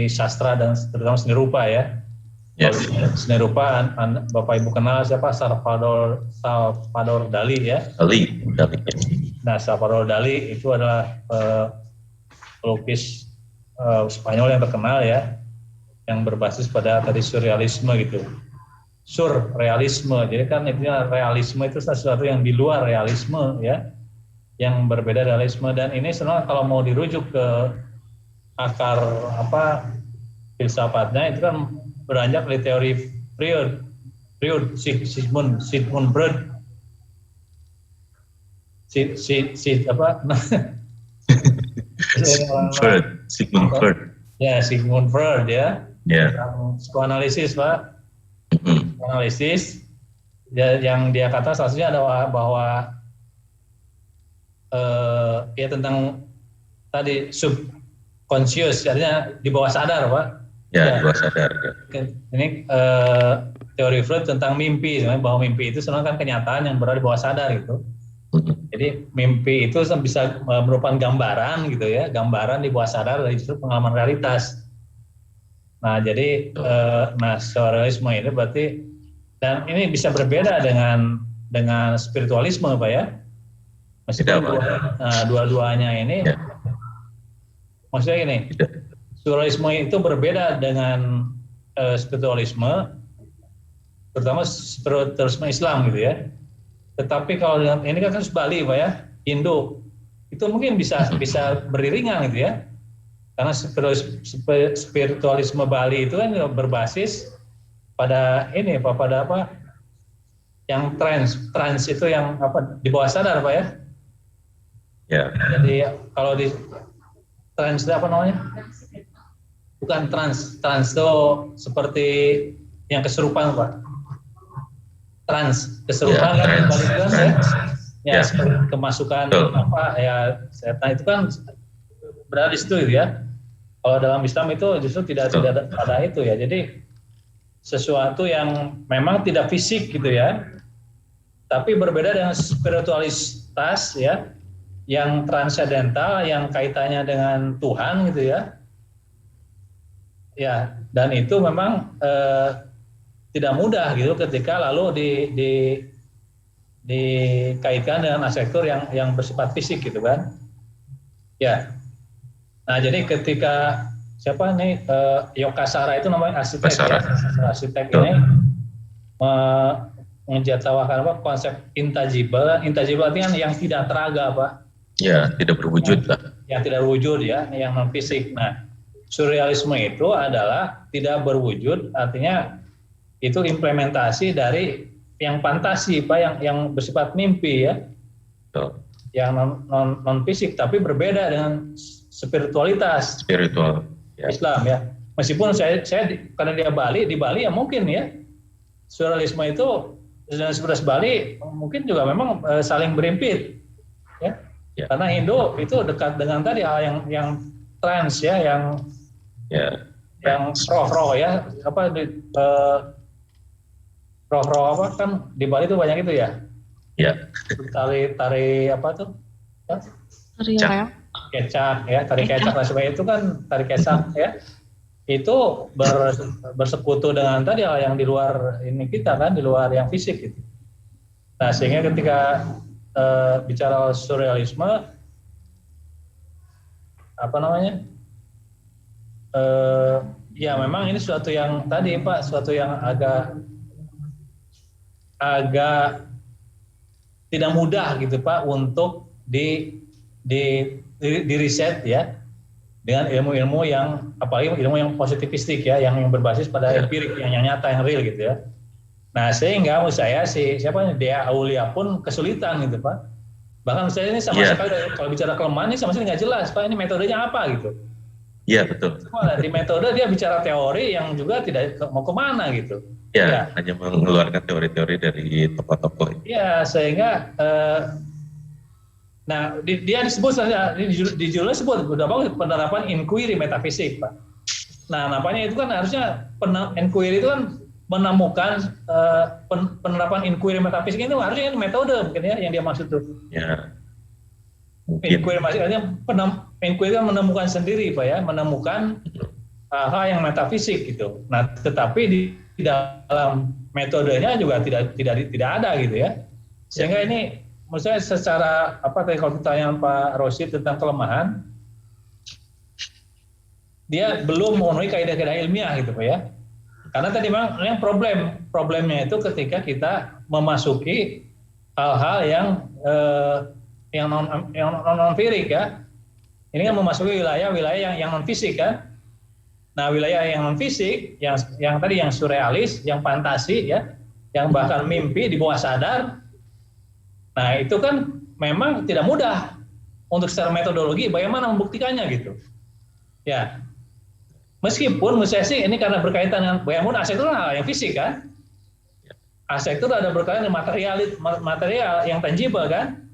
sastra dan terutama seni rupa ya. Yes. Seni rupa, Bapak Ibu kenal siapa? Salvador Dali ya. Dali. Nah, Salvador Dali itu adalah pelukis Spanyol yang terkenal ya, yang berbasis pada tadi surrealisme gitu. Surrealisme, jadi kan intinya realisme itu sesuatu yang di luar realisme ya, yang berbeda realisme. Dan ini sebenarnya kalau mau dirujuk ke akar filsafatnya itu kan beranjak dari teori Freud, Sigmund Freud, Sigmund Freud. Ya, Sigmund Freud ya. Yeah. Psikoanalisis Pak. Psikoanalisis ya, yang dia kata salah satunya adalah bahwa ya tentang tadi subconscious, artinya di bawah sadar Pak. Ya, di bawah sadar. Ini teori Freud tentang mimpi, bahwa mimpi itu sebenarnya kan kenyataan yang berada di bawah sadar gitu. Jadi mimpi itu bisa merupakan gambaran gitu ya, gambaran di bawah sadar dari justru pengalaman realitas. Nah jadi surrealisme ini berarti, dan ini bisa berbeda dengan spiritualisme Pak ya. Meskipun dua-duanya ini, maksudnya gini, surrealisme itu berbeda dengan spiritualisme, terutama spiritualisme Islam gitu ya. Tetapi kalau ini kan Bali Pak ya, Hindu, itu mungkin bisa beriringan gitu ya. Karena spiritualisme Bali itu kan berbasis pada ini pada apa? Yang trans itu yang di bawah sadar Pak ya. Ya. Jadi kalau di trans itu apa namanya? Bukan trans itu seperti yang kesurupan Pak. Kesurupan kan ya seperti kemasukan setan itu kan berada di situ gitu ya. Kalau dalam Islam itu justru tidak ada itu ya. Jadi sesuatu yang memang tidak fisik gitu ya, tapi berbeda dengan spiritualitas ya, yang transendental, yang kaitannya dengan Tuhan gitu ya. Ya, dan itu memang tidak mudah gitu ketika lalu dikaitkan dengan arsitektur yang bersifat fisik gitu kan. Ya. Nah, jadi ketika siapa nih Yokasara itu namanya arsitek ya. Arsitek ini menjatuhkan konsep intangible artinya yang tidak teraga Pak. Ya, tidak berwujud lah. Yang tidak berwujud ya, yang non fisik. Nah, surrealisme itu adalah tidak berwujud, artinya itu implementasi dari yang fantasi Pak, yang bersifat mimpi ya. Betul. Yang non fisik, tapi berbeda dengan spiritualitas Islam ya. Meskipun saya karena dia di Bali ya mungkin ya surrealisme itu dan spiritualitas Bali mungkin juga memang saling berimpit ya. Karena Hindu itu dekat dengan tadi hal yang trans ya, yang roh ya, roh apa kan di Bali itu banyak itu ya. Ya. Tari apa tuh? Tari kecak ya, tari kecak lah supaya itu kan tari kecak ya. Itu bersekutu dengan tadi hal yang di luar ini kita kan, di luar yang fisik gitu. Nah, sehingga ketika bicara surrealisme ya memang ini suatu yang tadi Pak, suatu yang agak tidak mudah gitu Pak untuk di riset ya dengan ilmu-ilmu yang apalagi ilmu yang positivistik ya, yang berbasis pada empirik, yang nyata, yang real gitu ya. Nah, sehingga menurut saya Dea Aulia pun kesulitan gitu Pak. Bahkan saya ini sama sekali kalau bicara kelemahan ini sama sekali nggak jelas Pak, ini metodenya apa gitu. Iya betul. Di metode dia bicara teori yang juga tidak mau kemana gitu. Ya, hanya mengeluarkan teori-teori dari tokoh-tokoh. Iya, sehingga nah dia disebut di judulnya disebut beberapa penerapan inquiry metafisik Pak. Nah, nampaknya itu kan harusnya inquiry itu kan menemukan penerapan inquiry metafisik itu harusnya metode mungkin ya yang dia maksud tuh. Ya. Inquiry maksudnya inquiry kan menemukan sendiri Pak ya, menemukan hal-hal yang metafisik gitu. Nah, tetapi di dalam metodenya juga tidak ada gitu ya. Sehingga ini menurut saya secara apa tadi kalau pertanyaan Pak Rosyid tentang kelemahan, dia belum memenuhi kaidah-kaidah ilmiah gitu Pak ya. Karena tadi memang yang problemnya itu ketika kita memasuki hal-hal yang non fizik ya. Ini kan memasuki wilayah-wilayah yang non fisik kan. Nah, wilayah yang non fisik, yang tadi yang surrealis, yang fantasi ya, yang bahkan mimpi di bawah sadar. Nah, itu kan memang tidak mudah untuk secara metodologi bagaimana membuktikannya gitu. Ya. Meskipun menurut saya sih ini karena berkaitan dengan bayangkan aset itu hal yang fisik kan. Aset itu ada berkaitan dengan material yang tangible kan.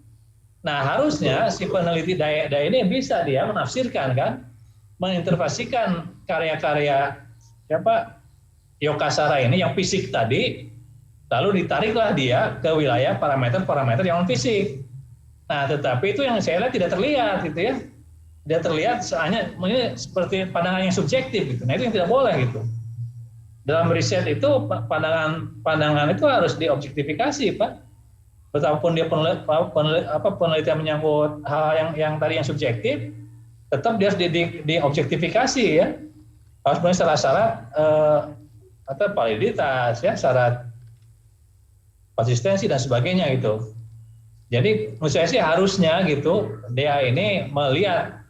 Nah, harusnya si peneliti daya ini bisa dia menafsirkan kan, menginterpretasikan karya-karya siapa Yokasara ini yang fisik tadi, lalu ditariklah dia ke wilayah parameter-parameter yang non fisik. Nah, tetapi itu yang saya lihat tidak terlihat gitu ya. Tidak terlihat hanya seperti pandangan yang subjektif gitu. Nah, itu yang tidak boleh gitu. Dalam riset itu pandangan itu harus diobjektifikasi, Pak. Betapapun dia penelitian menyangkut hal yang tadi yang subjektif, tetap dia harus diobjektifikasi ya. Harus punya syarat atau validitas ya, syarat konsistensi dan sebagainya gitu. Jadi menurut saya sih harusnya gitu dia ini melihat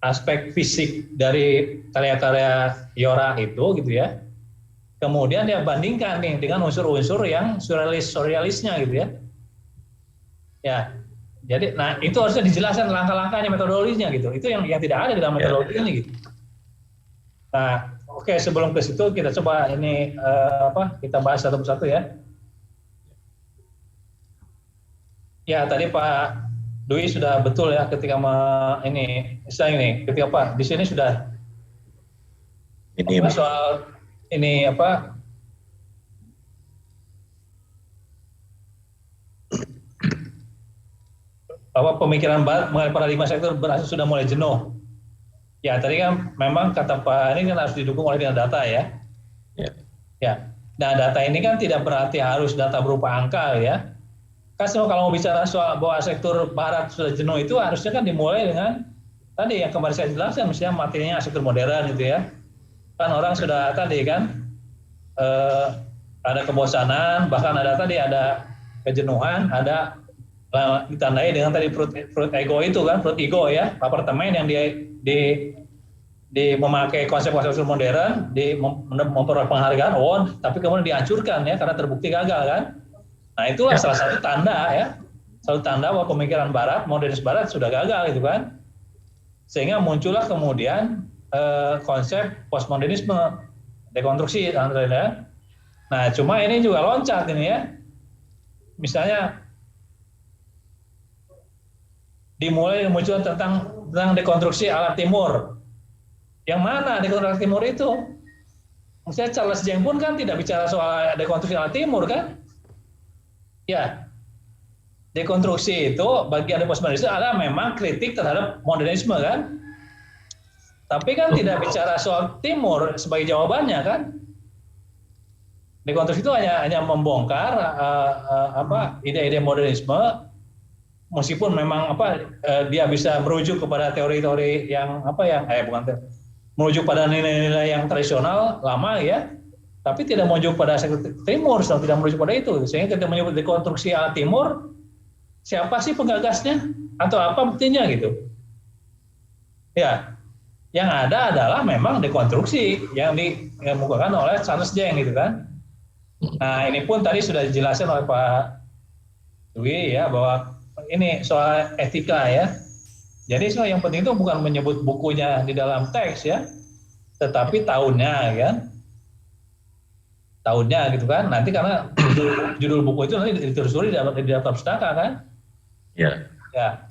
aspek fisik dari karya-karya Yora itu gitu ya. Kemudian dia bandingkan nih dengan unsur-unsur yang surrealisnya gitu ya. Ya. Jadi nah itu harusnya dijelaskan langkah-langkahnya, metodologinya gitu. Itu yang tidak ada di dalam metodologi ini gitu. Nah, oke, sebelum ke situ kita coba ini kita bahas satu persatu ya. Ya, tadi Pak Dwi sudah betul ya ketika ketika Pak di sini sudah ini soal ini pemikiran Barat mengenai paradigma sektor berhasil sudah mulai jenuh. Ya, tadi kan memang kata Pak ini kan harus didukung oleh data ya. Ya. Nah, data ini kan tidak berarti harus data berupa angka ya. Kalau mau bicara soal bahwa sektor Barat sudah jenuh itu harusnya kan dimulai dengan tadi yang kemarin saya jelaskan, misalnya materinya sektor modern gitu ya. Kan orang sudah tadi kan ada kebosanan, bahkan ada kejenuhan, ada ditandai dengan tadi fruit ego itu kan, fruit ego ya, apartemen yang memakai konsep-konsep modern, memperoleh penghargaan, tapi kemudian dihancurkan ya karena terbukti gagal kan. Nah, itulah salah satu tanda ya, bahwa pemikiran Barat, modernis Barat sudah gagal gitu kan. Sehingga muncullah kemudian konsep postmodernisme, dekonstruksi antara. Nah, cuma ini juga loncat ini ya. Misalnya dimulai munculnya tentang dekonstruksi ala timur. Yang mana dekonstruksi ala timur itu? Misalnya Charles Jeng pun kan tidak bicara soal dekonstruksi ala timur kan? Ya, dekonstruksi itu bagian dari postmodernisme adalah memang kritik terhadap modernisme kan, tapi kan tidak bicara soal timur sebagai jawabannya kan. Dekonstruksi itu hanya membongkar ide-ide modernisme, meskipun memang dia bisa merujuk kepada teori-teori yang merujuk pada nilai-nilai yang tradisional lama ya. Tapi tidak merujuk pada sektor timur, tidak merujuk pada itu. Sehingga kita menyebut dekonstruksi ala timur, siapa sih penggagasnya? Atau apa buktinya gitu? Ya, yang ada adalah memang dekonstruksi yang dimukakan oleh Charles Jeng gitu kan. Nah, ini pun tadi sudah dijelaskan oleh Pak Dwi ya, bahwa ini soal etika ya. Jadi yang penting itu bukan menyebut bukunya di dalam teks ya, tetapi tahunnya kan. Tahunnya gitu kan, nanti karena judul buku itu nanti ditelusuri di daftar pustaka kan. Ya.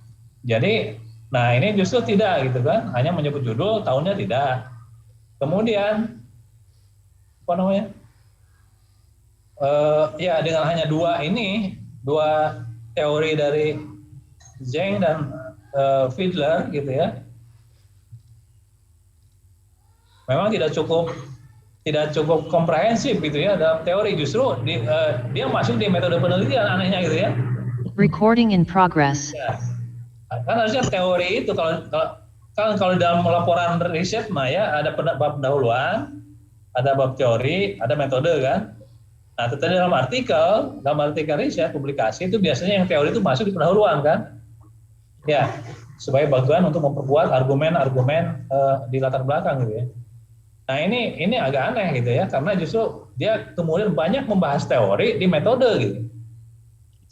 Jadi, nah ini justru tidak gitu kan, hanya menyebut judul, tahunnya tidak. Kemudian ya dengan hanya dua teori dari Zeng dan Fiedler gitu ya. memang tidak cukup komprehensif gitu ya dalam teori, justru dia masuk di metode penelitian anehnya gitu ya. Recording in progress. Ya, kan harusnya teori itu kalau dalam laporan riset mah ya ada bab pendahuluan, ada bab teori, ada metode kan. Nah, tetapi dalam artikel riset publikasi itu biasanya yang teori itu masuk di pendahuluan kan. Ya, sebagai bagian untuk memperkuat argumen-argumen di latar belakang gitu ya. Nah, ini agak aneh gitu ya, karena justru dia kemudian banyak membahas teori di metode gitu.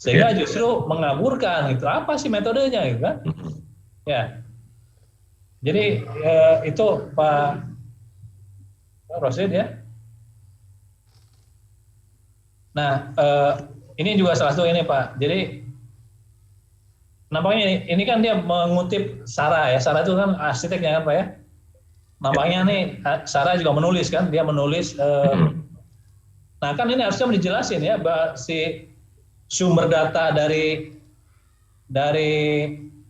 Sehingga justru mengaburkan gitu, apa sih metodenya gitu kan. Ya. Jadi itu Pak Rosid ya. Nah, ini juga salah satu ini Pak. Jadi nampaknya ini kan dia mengutip Sarah ya. Sarah itu kan arsiteknya kan Pak ya. Nampaknya nih Sarah juga menulis kan. Dia menulis. Nah kan ini harusnya dijelasin ya. Si sumber data dari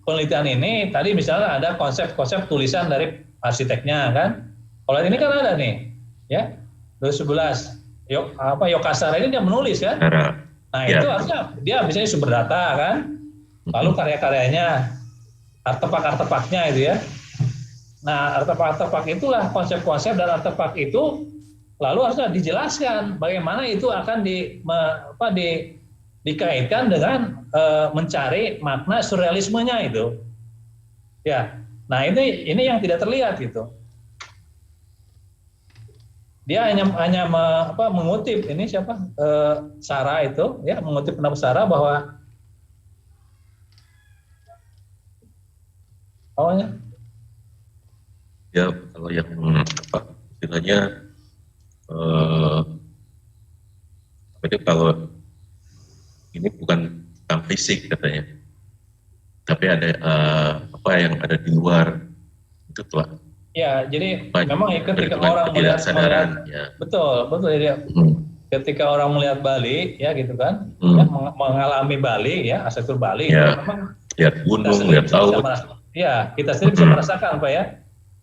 penelitian ini tadi misalnya ada konsep-konsep tulisan dari arsiteknya kan. Kalau ini kan ada nih ya 2011 Yokasara ini dia menulis kan. Nah itu harusnya dia misalnya sumber data kan, lalu karya-karyanya, artefak-artefaknya itu ya. Nah artefak-artefak itulah konsep-konsep dan artefak itu lalu harusnya dijelaskan bagaimana itu akan dikaitkan dengan mencari makna surrealismenya itu. Ya, nah ini yang tidak terlihat gitu. Dia hanya mengutip ini siapa Sarah itu ya, mengutip pendapat Sarah bahwa awalnya ya kalau yang istilahnya itu kalau ini bukan tentang fisik katanya, tapi ada apa yang ada di luar itu telah. Ya, jadi memang ketika orang melihat ya. Betul ya. Ketika orang melihat Bali, ya gitu kan, ya, mengalami Bali, ya arsitektur Bali, ya, memang lihat gunung, lihat laut. Ya, kita sendiri bisa merasakan, Pak ya,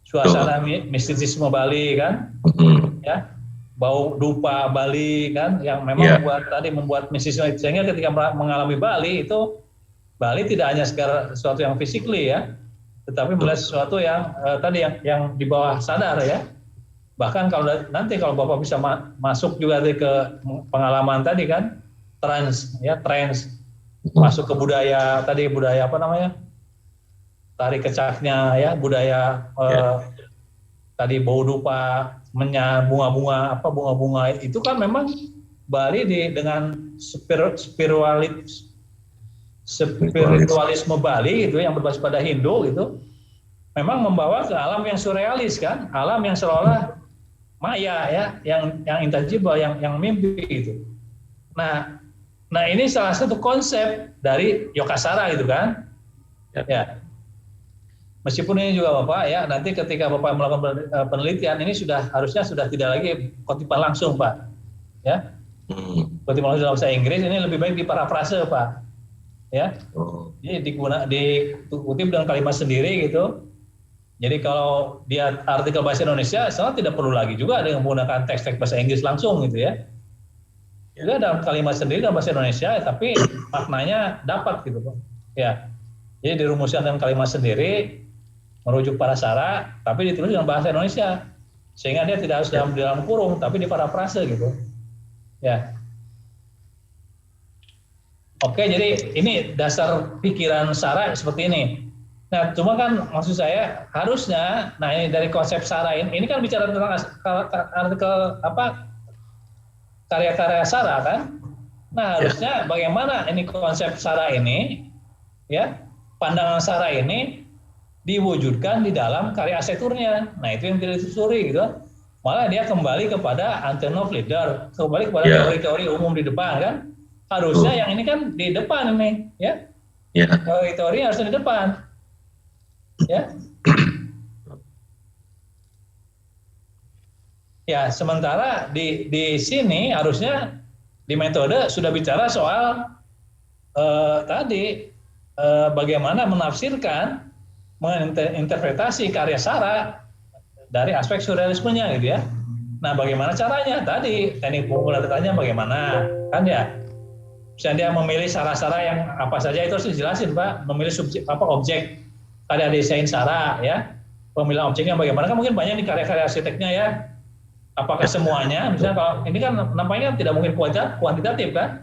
suasana mistisisme Bali kan, ya, bau dupa Bali kan, yang memang membuat mistisisme itu. Sehingga ketika mengalami Bali itu, Bali tidak hanya sesuatu yang physically ya, tetapi melihat sesuatu yang tadi yang di bawah sadar ya. Bahkan kalau Bapak bisa masuk juga ke pengalaman tadi kan, trans masuk ke budaya apa namanya, tari kecaknya ya, budaya tadi bau dupa, bunga-bunga itu kan memang Bali dengan spiritualisme Bali itu yang berbasis pada Hindu itu memang membawa ke alam yang surrealis kan, alam yang seolah maya ya, yang intangible, yang mimpi itu. Nah ini salah satu konsep dari Yokasara gitu kan. Ya. Meskipun ini juga Bapak ya, nanti ketika Bapak melakukan penelitian ini harusnya sudah tidak lagi kutipan langsung Pak. Ya. Kutipan langsung dalam bahasa Inggris ini lebih baik diparafrase Pak. Ya, jadi dikutip dengan kalimat sendiri gitu. Jadi kalau dia artikel bahasa Indonesia, sebenarnya tidak perlu lagi juga dengan menggunakan teks-teks bahasa Inggris langsung gitu ya. Juga dalam kalimat sendiri dalam bahasa Indonesia, tapi maknanya dapat gitu Pak. Ya, jadi dirumuskan dengan kalimat sendiri, merujuk para Sarah, tapi ditulis dengan bahasa Indonesia, sehingga dia tidak harus dalam kurung, tapi diparafrase gitu. Ya. Oke, jadi ini dasar pikiran Sarah seperti ini. Nah, cuma kan maksud saya harusnya, nah ini dari konsep Sarah ini kan bicara tentang artikel karya-karya Sarah kan. Nah, harusnya bagaimana ini konsep Sarah ini, ya, pandangan Sarah ini diwujudkan di dalam karya arsitekturnya. Nah, itu yang tidak ditelusuri gitu. Malah dia kembali kepada Antonov Leader, kembali kepada teori-teori umum di depan kan. Harusnya yang ini kan di depan ini, ya. Teori harusnya di depan, ya. Ya, sementara di sini harusnya di metode sudah bicara soal bagaimana menafsirkan, menginterpretasi karya Sarah dari aspek surrealismenya gitu ya. Nah, bagaimana caranya? Tadi teknik pengumpulan datanya bagaimana? Kan ya, misalnya dia memilih sara-sara yang apa saja itu harus dijelasin, Pak. Memilih subjek apa objek karya desain sara ya. Pemilihan objeknya bagaimana? Kan mungkin banyak nih karya-karya arsiteknya ya. Apakah semuanya? Misalnya kalau ini kan nampaknya tidak mungkin kuantitatif kan?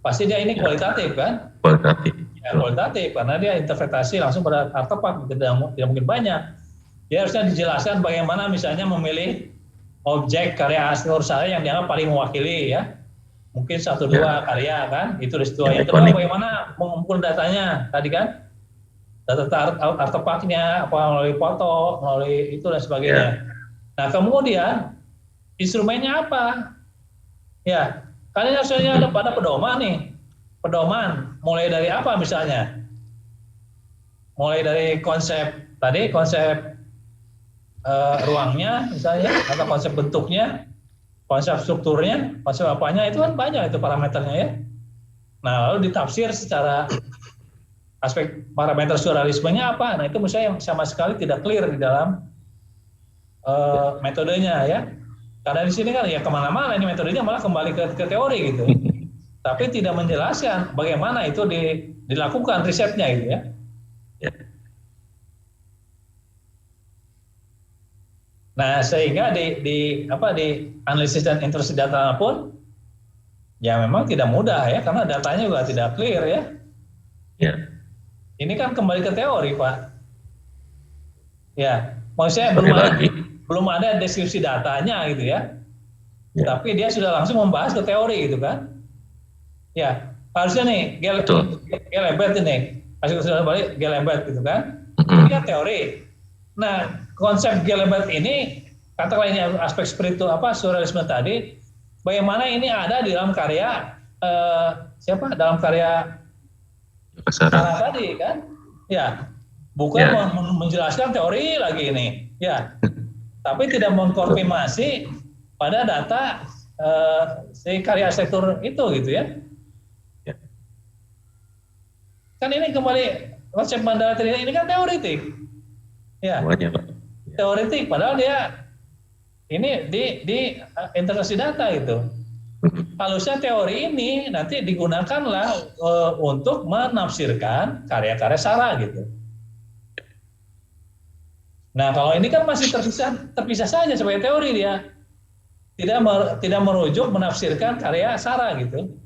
Pasti dia ini kualitatif kan? Kualitatif. Ya, kualitatif karena dia interpretasi langsung pada artefak, tidak mungkin banyak. Dia harusnya dijelaskan bagaimana misalnya memilih objek karya asli saya yang dianggap paling mewakili ya. Mungkin 1-2 karya kan, itu risiko. Yang kedua bagaimana mengumpul datanya tadi kan, data artefaknya, apa melalui foto, melalui itu dan sebagainya. Nah kemudian instrumennya apa? Ya, kalian harusnya ada pada pedoman nih, pedoman. Mulai dari apa misalnya? Mulai dari konsep tadi, konsep ruangnya misalnya, atau konsep bentuknya, konsep strukturnya, konsep apanya, itu kan banyak itu parameternya ya. Nah, lalu ditafsir secara aspek parameter surrealismenya apa. Nah, itu misalnya yang sama sekali tidak clear di dalam metodenya ya. Karena di sini kan ya kemana-mana ini metodenya malah kembali ke teori gitu. Tapi tidak menjelaskan bagaimana itu dilakukan risetnya gitu ya. Nah, sehingga di analisis dan interpretasi data pun ya memang tidak mudah ya, karena datanya juga tidak clear ya. Ya. Ini kan kembali ke teori, Pak. Ya, maksudnya belum ada deskripsi datanya gitu ya. Tapi dia sudah langsung membahas ke teori gitu kan. Ya, harusnya nih Gelebert ini, hasil balik Gelebert gitu kan. Ini kan teori. Nah, konsep Gelebert ini, katakanlah ini aspek spiritual surrealisme tadi, bagaimana ini ada di dalam karya dalam karya Sara tadi kan? Ya, bukan menjelaskan teori lagi ini, ya. Tapi tidak mengkonfirmasi pada data si karya arsitektur itu gitu ya. Kan ini kembali konsep mandala ini kan teoritik. Ya, teoritik, padahal dia ini di integrasi data itu. Harusnya teori ini nanti digunakanlah untuk menafsirkan karya-karya Sara gitu. Nah, kalau ini kan masih terpisah saja sebagai teori dia, tidak merujuk menafsirkan karya Sara gitu.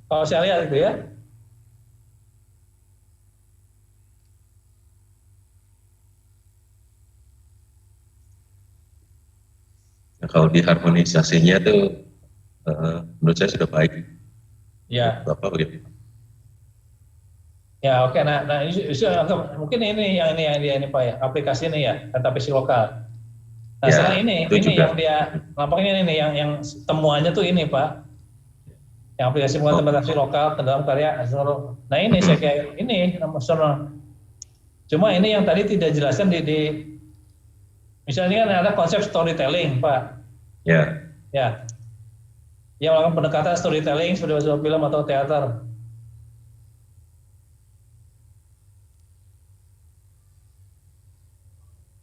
Kalau saya lihat gitu ya. Nah, kalau diharmonisasinya tuh menurut saya sudah baik. Ya. Bapak begitu. Ya oke. Nah mungkin ini yang Pak ya, aplikasi ini ya, data base lokal. Nah sekarang ini yang dia nampaknya ini yang temuannya tuh ini Pak, yang aplikasi mengatasi lokal ke dalam karya. Nah ini saya kayak ini cuma ini yang tadi tidak jelaskan di misalnya kan ada konsep storytelling, Pak. Ya. Ya. Yang melakukan pendekatan storytelling seperti sebuah film atau teater.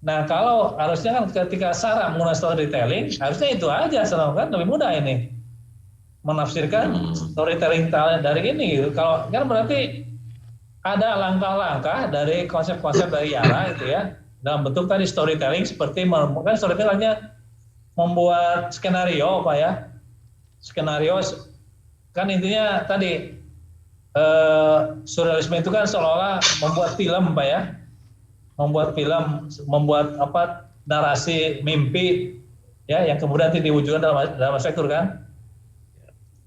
Nah, kalau harusnya kan ketika Sarah menggunakan storytelling, harusnya itu aja, kan lebih mudah ini menafsirkan storytelling dari ini. Gitu. Kalau kan berarti ada langkah-langkah dari konsep-konsep dari Yara itu ya. Dalam bentuk tadi storytelling seperti kan storytellingnya membuat skenario Pak ya, skenario kan intinya tadi surrealisme itu kan seolah-olah membuat film Pak ya, membuat narasi mimpi ya yang kemudian diwujudkan dalam arsitektur kan.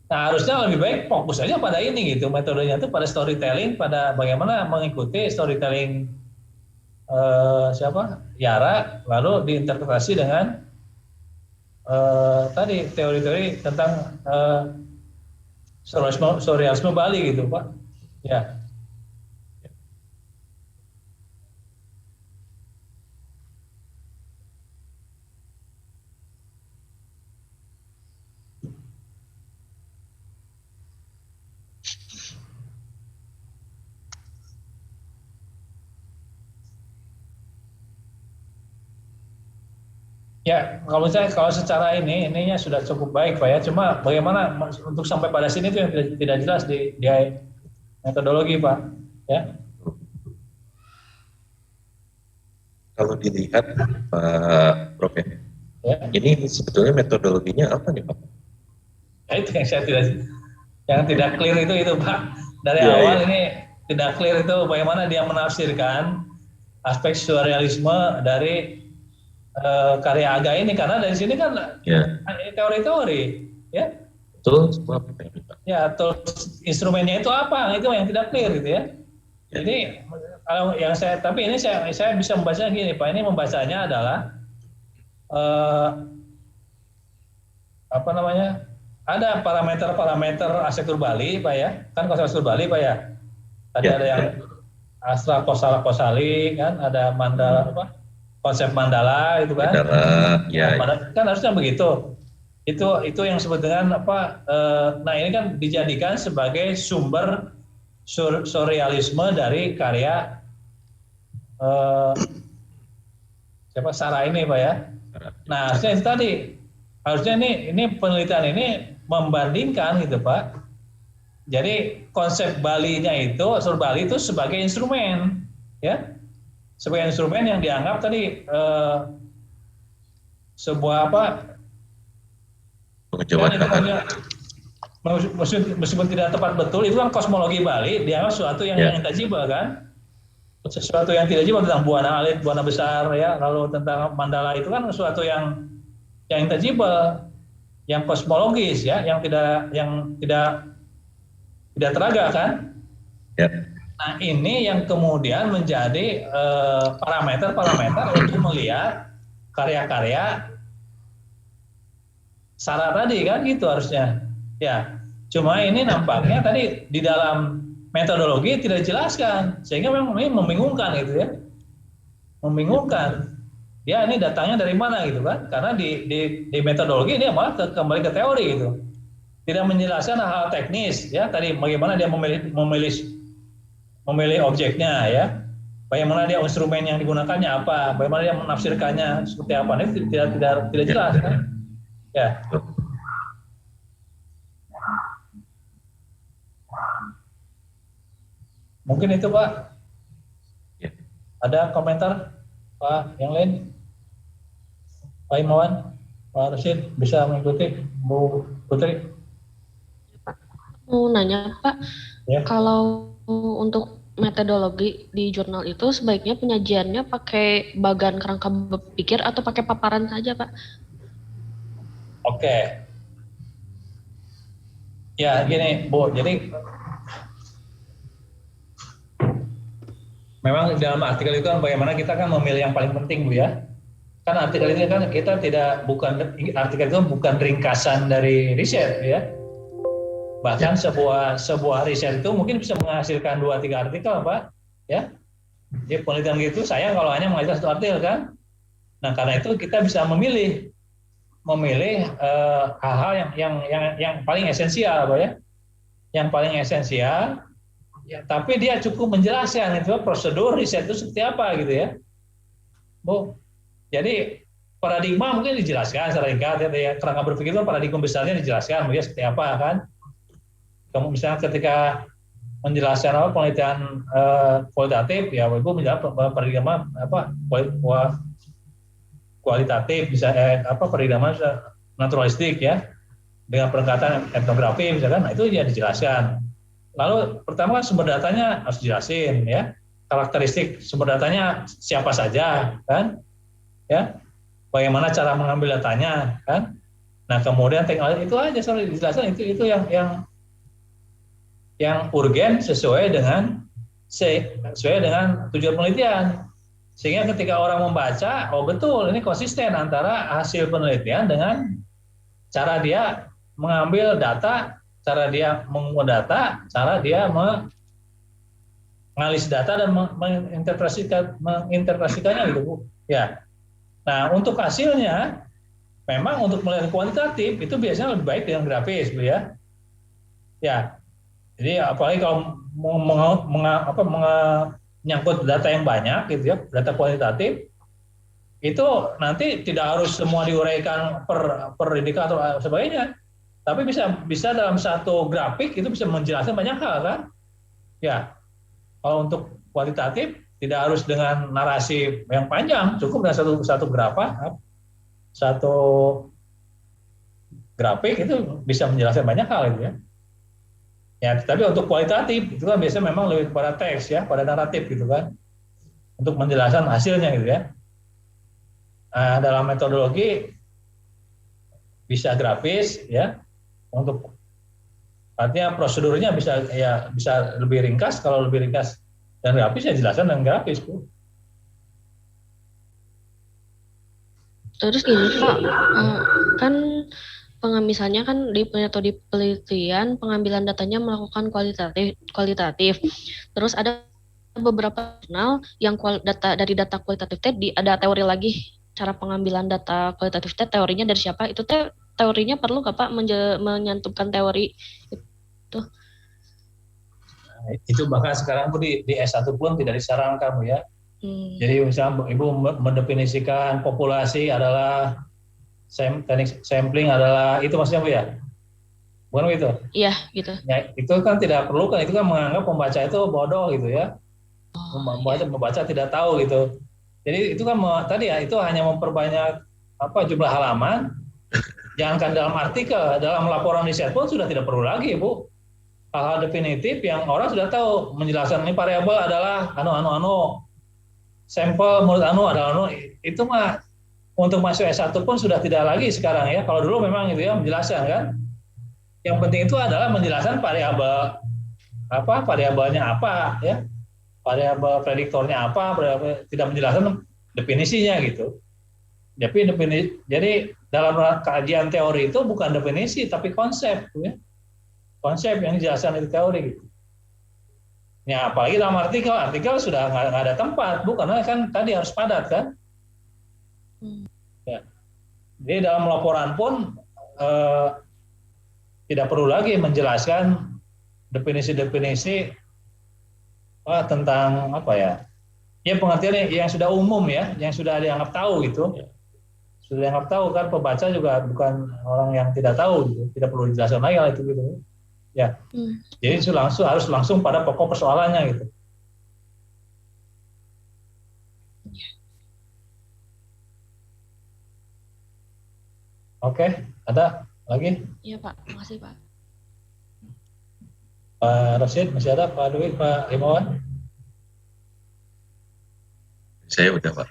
Nah harusnya lebih baik fokus aja pada ini gitu, metodenya itu pada storytelling, pada bagaimana mengikuti storytelling Yara, lalu diinterpretasi dengan tadi teori-teori tentang surrealisme Bali gitu Pak. Ya. Ya, kalau secara ininya sudah cukup baik Pak ya. Cuma bagaimana untuk sampai pada sini itu yang tidak jelas di metodologi Pak. Ya. Kalau dilihat Pak Prof, Ya. ini sebetulnya metodologinya apa nih Pak? Ya, itu yang tidak clear itu Pak. Dari Iya, iya. awal ini tidak clear itu bagaimana dia menafsirkan aspek surrealisme dari karya Aga ini, karena dari sini kan Ya, teori-teori, ya. betul semua Pak. Ya, instrumennya itu apa? Itu yang tidak clear gitu ya. Ya. Jadi kalau yang tapi ini saya bisa membacanya gini Pak. Ini membacanya adalah apa namanya? Ada parameter arsitektur Bali Pak ya. Kan konsep arsitektur Bali Pak ya. Tadi Ya, ada yang astra kosali kan, ada mandala apa? Konsep mandala itu kan. Mandala, ya. Kan harusnya begitu. Itu yang disebut dengan apa? Nah ini kan dijadikan sebagai sumber surrealisme dari karya siapa Sarah ini Pak ya. Nah harusnya itu tadi, harusnya ini penelitian ini membandingkan gitu Pak. Jadi konsep Bali-nya itu, unsur Bali itu sebagai instrumen, ya, sebagai instrumen yang dianggap tadi sebuah apa? Pengejawahan. Meskipun tidak tepat betul, itu kan kosmologi Bali dianggap sesuatu yang intangible kan, sesuatu yang tidak tangible, tentang buana alit, buana besar ya, lalu tentang mandala itu kan sesuatu yang intangible, yang kosmologis ya, yang tidak teraga kan. Ya. Nah ini yang kemudian menjadi parameter untuk melihat karya-karya Sarah tadi kan gitu harusnya. Ya, cuma ini nampaknya tadi di dalam metodologi tidak dijelaskan, sehingga memang ini membingungkan gitu ya. Membingungkan. Ya ini datangnya dari mana gitu kan? Karena di metodologi ini malah kembali ke teori gitu. Tidak menjelaskan hal teknis ya, tadi bagaimana dia memilih objeknya ya. Bagaimana dia instrumen yang digunakannya apa, bagaimana dia menafsirkannya seperti apa, ini tidak jelas kan? Ya. Mungkin itu Pak. Ya. Ada komentar Pak yang lain? Pak Imawan, Pak Rashid bisa mengikuti, Bu Putri? Mau nanya Pak, Ya. kalau untuk metodologi di jurnal itu sebaiknya penyajiannya pakai bagan kerangka berpikir atau pakai paparan saja Pak? Oke. Ya gini Bu, jadi memang dalam artikel itu kan bagaimana kita kan memilih yang paling penting Bu ya. Kan artikel itu kan kita artikel itu bukan ringkasan dari riset ya. Bahkan sebuah riset itu mungkin bisa menghasilkan 2-3 artikel Pak ya. Jadi penelitian gitu sayang kalau hanya menghasilkan 1 artikel kan. Nah karena itu kita bisa memilih hal-hal yang paling esensial Pak ya. Yang paling esensial ya, tapi dia cukup menjelaskan itu prosedur riset itu seperti apa gitu ya Bu. Jadi paradigma mungkin dijelaskan secara ringkas ya, kerangka berpikir itu paradigma besarnya dijelaskan ya seperti apa kan. Kamu misalnya ketika menjelaskan apa penelitian kualitatif ya Ibu menjawab paradigma apa kualitatif bisa paradigma naturalistik ya dengan pendekatan etnografi misalkan, nah itu ya dijelaskan. Lalu pertama kan sumber datanya harus dijelasin ya, karakteristik sumber datanya siapa saja kan ya, bagaimana cara mengambil datanya kan. Nah kemudian teknologi itu aja selalu dijelaskan, itu yang urgen sesuai dengan tujuan penelitian, sehingga ketika orang membaca oh betul ini konsisten antara hasil penelitian dengan cara dia mengambil data, cara dia mengumpulkan data, cara dia menganalisis data dan menginterpretasikannya gitu Bu ya. Nah untuk hasilnya memang untuk melihat kuantitatif itu biasanya lebih baik dengan grafis Bu ya. Ya. Jadi apalagi kalau menyangkut data yang banyak gitu ya, data kuantitatif, itu nanti tidak harus semua diuraikan per indikator sebagainya, tapi bisa dalam satu grafik itu bisa menjelaskan banyak hal kan. Ya, kalau untuk kualitatif tidak harus dengan narasi yang panjang, cukup dengan satu grafik itu bisa menjelaskan banyak hal itu ya. Ya, tapi untuk kualitatif itu kan biasanya memang lebih kepada teks ya, pada naratif gitu kan, untuk menjelaskan hasilnya gitu ya. Nah, dalam metodologi bisa grafis ya, untuk artinya prosedurnya bisa lebih ringkas. Kalau lebih ringkas dan grafis ya jelaskan dengan grafis Bu. Terus gini Pak, kan misalnya kan di metode penelitian pengambilan datanya melakukan kualitatif. Terus ada beberapa jurnal yang dari data kualitatif tadi ada teori lagi cara pengambilan data kualitatif teorinya dari siapa itu teorinya perlu nggak Pak menyantumkan teori itu? Itu bahkan sekarang Bu di S1 pun tidak disarankan Bu ya. Jadi misalnya Ibu mendefinisikan populasi adalah teknik sampling adalah itu maksudnya Bu ya? Bukan begitu? Iya, gitu. Ya, itu kan tidak perlu kan, itu kan menganggap pembaca itu bodoh gitu ya. Membaca tidak tahu gitu. Jadi itu kan tadi ya, itu hanya memperbanyak jumlah halaman. Jangankan dalam artikel, dalam laporan riset pun sudah tidak perlu lagi Bu. Hal-hal definitif yang orang sudah tahu, menjelaskan ini variabel adalah sampel menurut adalah itu mah untuk masuk S1 pun sudah tidak lagi sekarang ya. Kalau dulu memang itu ya menjelaskan kan. Yang penting itu adalah menjelaskan variabelnya apa ya. Variabel prediktornya apa, tidak menjelaskan definisinya gitu. Jadi dalam kajian teori itu bukan definisi tapi konsep ya. Konsep yang dijelaskan itu teori gitu. Ya apalagi dalam artikel sudah nggak ada tempat Bu, karena kan tadi harus padat kan. Ya. Jadi dalam laporan pun tidak perlu lagi menjelaskan definisi-definisi tentang pengertian yang sudah umum ya, yang sudah dianggap tahu gitu. Sudah dianggap tahu kan, pembaca juga bukan orang yang tidak tahu gitu. Tidak perlu dijelaskan lagi hal itu gitu. Ya. Jadi itu harus langsung pada pokok persoalannya gitu. Oke, ada lagi? Iya Pak, makasih Pak. Pak Rosid masih ada, Pak Dwi, Pak Rimawan? Saya udah Pak.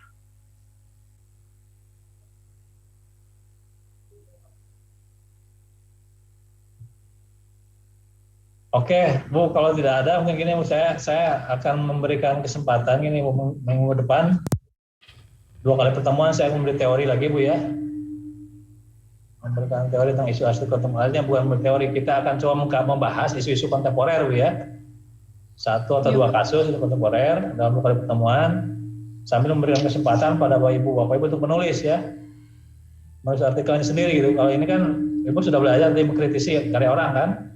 Oke, Bu, kalau tidak ada mungkin gini Bu, saya akan memberikan kesempatan ini minggu depan 2 kali pertemuan saya memberi teori lagi Bu ya. Memberikan teori tentang isu kontemporernya, bukan berteori, kita akan coba membahas isu-isu kontemporer Bu ya. 1 atau 2 kasus kontemporer dalam 2 kali pertemuan, sambil memberikan kesempatan pada Bapak Ibu untuk menulis ya. Menulis artikelnya sendiri gitu. Kalau ini kan Ibu sudah belajar tadi mengkritisi karya orang kan?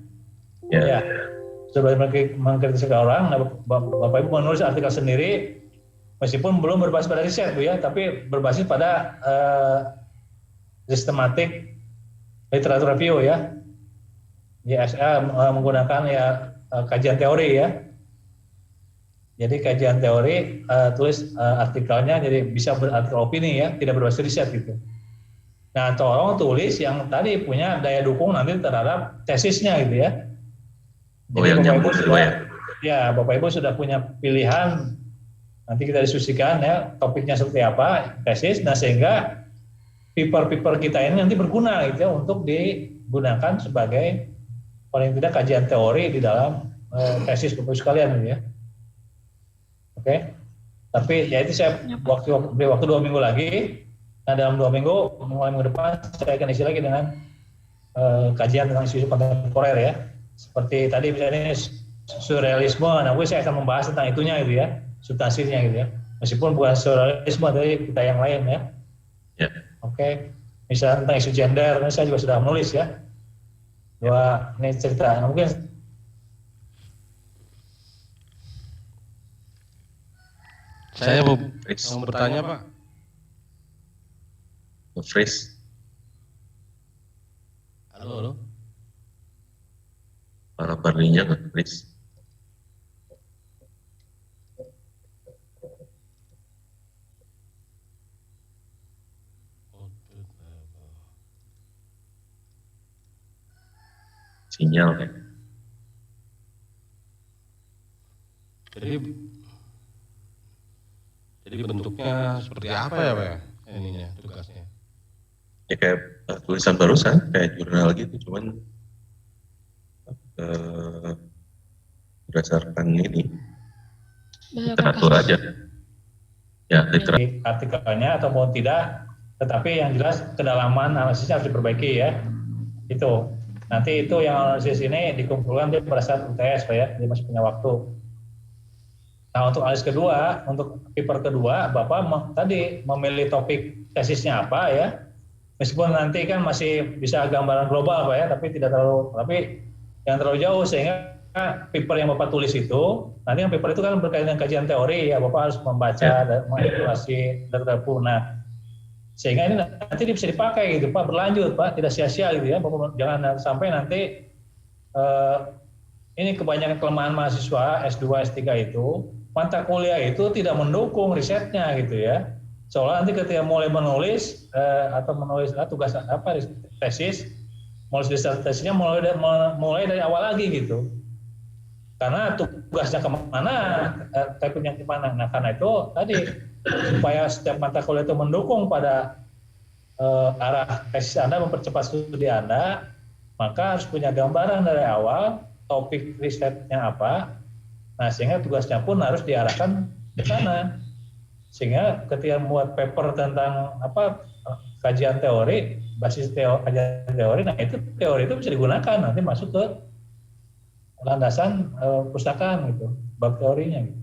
Ya. Sudah mengkritisi karya orang, nah, Bapak Ibu menulis artikel sendiri meskipun belum berbasis pada riset Bu ya, tapi berbasis pada sistematik literatur review ya, YSA menggunakan ya kajian teori ya. Jadi kajian teori tulis artikelnya jadi bisa berartikel opini ya, tidak berbasis riset gitu. Nah, tolong tulis yang tadi punya daya dukung nanti terhadap tesisnya gitu ya. Jadi Bapak Ibu sudah punya pilihan, nanti kita diskusikan ya topiknya seperti apa, tesis, nah sehingga paper kita ini nanti berguna gitu ya, untuk digunakan sebagai paling tidak kajian teori di dalam tesis Bapak sekalian gitu ya. Oke. Tapi ya itu saya beri waktu 2 minggu lagi. Nah dalam 2 minggu, mulai minggu depan saya akan isi lagi dengan kajian tentang isu kontemporer ya. Seperti tadi misalnya surrealisme, nah saya akan membahas tentang itunya gitu ya, substansinya gitu ya. Meskipun bukan surrealisme dari kita yang lain ya. Ya. Oke, misalnya tentang isu gender, saya juga sudah menulis ya. Ini cerita, mungkin saya mau bertanya Pak. nge-freeze. Halo. Barlinya nge-freeze. Sinyal ya. Jadi bentuknya seperti apa ya Pak ya? Ininya tugasnya. Ya kayak tulisan barusan, kayak jurnal gitu, cuman berdasarkan ini literatur aja. Ya, literatur. Artikelnya ataupun tidak, tetapi yang jelas kedalaman analisisnya harus diperbaiki ya. Itu. Nanti itu yang analisis ini dikumpulkan dia pada saat UTS Pak ya, dia masih punya waktu. Nah untuk analisis kedua, untuk paper kedua, Bapak tadi memilih topik tesisnya apa ya, meskipun nanti kan masih bisa gambaran global Pak ya, tapi yang terlalu jauh sehingga paper yang Bapak tulis itu, nanti yang paper itu kan berkaitan dengan kajian teori ya, Bapak harus membaca dan mengevaluasi data punah. Sehingga ini nanti bisa dipakai gitu Pak, berlanjut Pak, tidak sia-sia gitu ya, Bapak jangan sampai nanti ini kebanyakan kelemahan mahasiswa S2, S3 itu, mata kuliah itu tidak mendukung risetnya gitu ya. Soalnya nanti ketika mulai menulis atau menulis tugas apa tesis, tesisnya mulai dari awal lagi gitu. Karena tugasnya kemana, typingnya kemana. Nah karena itu tadi supaya setiap mata kuliah itu mendukung pada arah tesis Anda, mempercepat studi Anda, maka harus punya gambaran dari awal topik risetnya apa. Nah sehingga tugasnya pun harus diarahkan ke sana. Sehingga ketika membuat paper tentang kajian teori, basis kajian teori, nah itu teori itu bisa digunakan nanti masuk ke landasan pustakaan gitu, bab teorinya gitu.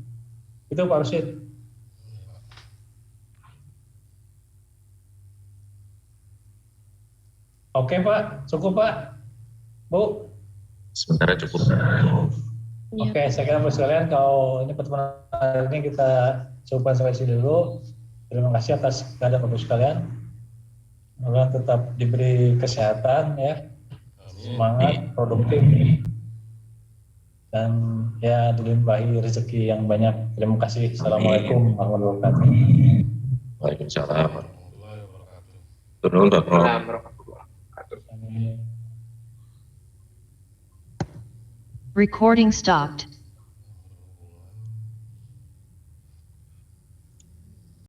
Itu Pak Rusid. Oke Pak, cukup Pak, Bu. Sementara cukup. Oke, saya kira Bapak sekalian, kalau ini pertemuan hari ini kita coba sampai sini dulu. Terima kasih atas kehadiran Bapak sekalian. Semoga tetap diberi kesehatan ya, semangat, produktif, dan ya dilimpahi rezeki yang banyak. Terima kasih. Assalamualaikum warahmatullahi wabarakatuh. Waalaikumsalam. Turun Pak Prof. Recording stopped.